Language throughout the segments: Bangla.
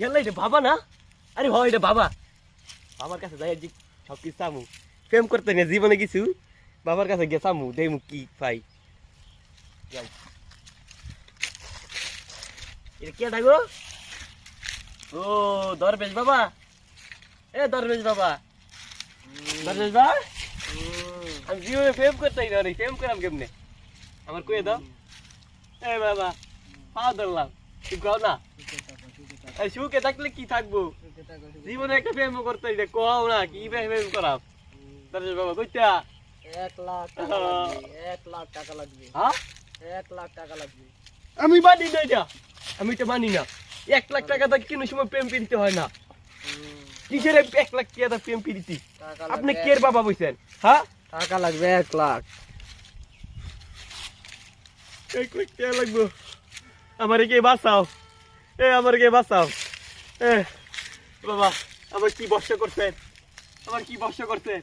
গেল এটা বাবা না? আরে ভাই এটা বাবা। বাবার কাছে যাই যে সব কিছু চামু। প্রেম করতে না জীবনে কিছু বাবার কাছে গেছামু দেমু কি পাই। যাই। এটা কে ডাকো? ও দরবেশ বাবা। এ দরবেশ বাবা। দরবেশ বাবা আমি জীবনে প্রেম করতেই না রে, প্রেম করাম কেমনে? আমার কয়ে দাও। এ বাবা পা ধরলাম, তুই কও না। এই সুখে থাকলে কি থাকবো, জীবনে একটা প্রেম করতে কও না, কি প্রেম করাম? দরবেশ বাবা কইতা 1 লাখ টাকা লাগবে, 1 লাখ টাকা লাগবে, হ্যাঁ 1 লাখ টাকা লাগবে। আমি মানি না এটা, আমি তো মানি না। 1 লাখ টাকা দিয়ে কোনো সময় প্রেম পিরিতে হয় না। কিসের 1 লাখ টাকা প্রেম পিরিতি? আপনি কের বাবা বইছেন? হ্যাঁ টাকা লাগবে 1 লাখ। 1 লাখ টাকা লাগবে। আমারে কে বাঁচাও, এ আমারে কে বাঁচাও। এ বাবা আমার কি বর্ষা করছেন, আমার কি বর্ষা করছেন?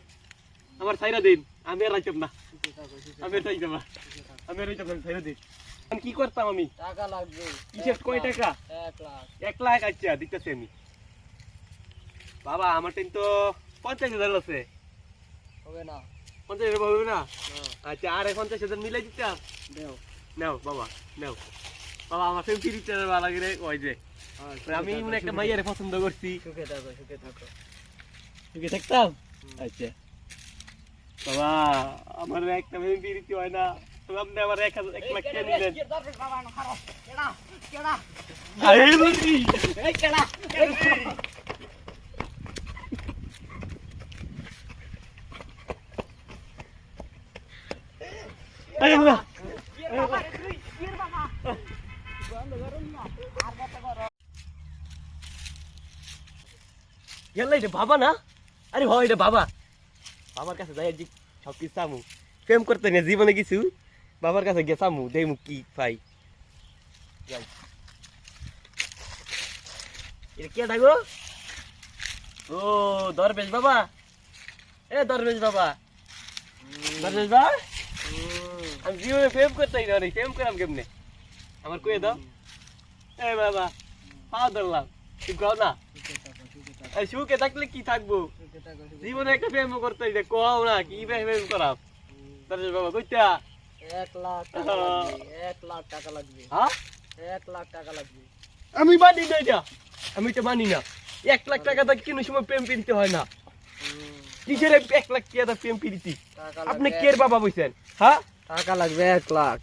আমার ছাইরা দিন, আমি আর রাইতাম না, আমি আর রাইতাম না, আমি আর রাইতাম না, ছাইরা দিন। আমি কি করতাম আমি? টাকা লাগবে কিসের কয় টাকা? 1 লাখ। 1 লাখ আচ্ছা দিতেছি আমি। বাবা আমার টাইম তো 50,000 আছে। হবে না? 50,000 হবে না? না, আচ্ছা আর 50,000 মিলাই দিতাম। দেও। নাও বাবা নাও। বাবা আমার ফেম ফিরিতে ভালো লাগে রে, ওই যে আমি মনে একটা মাইয়ারে পছন্দ করছি। সুখে থাকো, সুখে থাকো। সুখে থাকতাম। আচ্ছা বাবা আমার একটা ফেম ফিরিতে হয় না, তবে আপনি আমার 1 লাখ টাকা নিলেন। আরে বলছি আরে বাবা গেল এটা বাবা না? আরে ভাই এটা বাবা। বাবার কাছে যাই যে সব কিছু চামু। প্রেম করতে না জীবনে কিছু বাবার কাছে গেছামু দেমু কি পাই। যাই। এটা কে ডাকো? ও দরবেশ বাবা। এ দরবেশ বাবা। দরবেশ বাবা আমি জীবনে প্রেম করতেই না রে, প্রেম করাম কেমনে? আমার কয়ে দাও। এ বাবা পা ধরলাম, তুই কও না। এই সুখে থাকলে কি থাকবো, জীবনে একটা প্রেম করতে কও না, কি প্রেম করাম? দরবেশ বাবা কইতা 1 লাখ টাকা লাগবে, 1 লাখ টাকা লাগবে, হ্যাঁ 1 লাখ টাকা লাগবে। আমি মানি না এটা, আমি তো মানি না। 1 লাখ টাকা দিয়ে কোনো সময় প্রেম পিরিতে হয় না। কিসের 1 লাখ টাকা প্রেম পিরিতি? টাকা আপনি লাগবে, কের বাবা বইছেন? হ্যাঁ টাকা লাগবে 1 লাখ।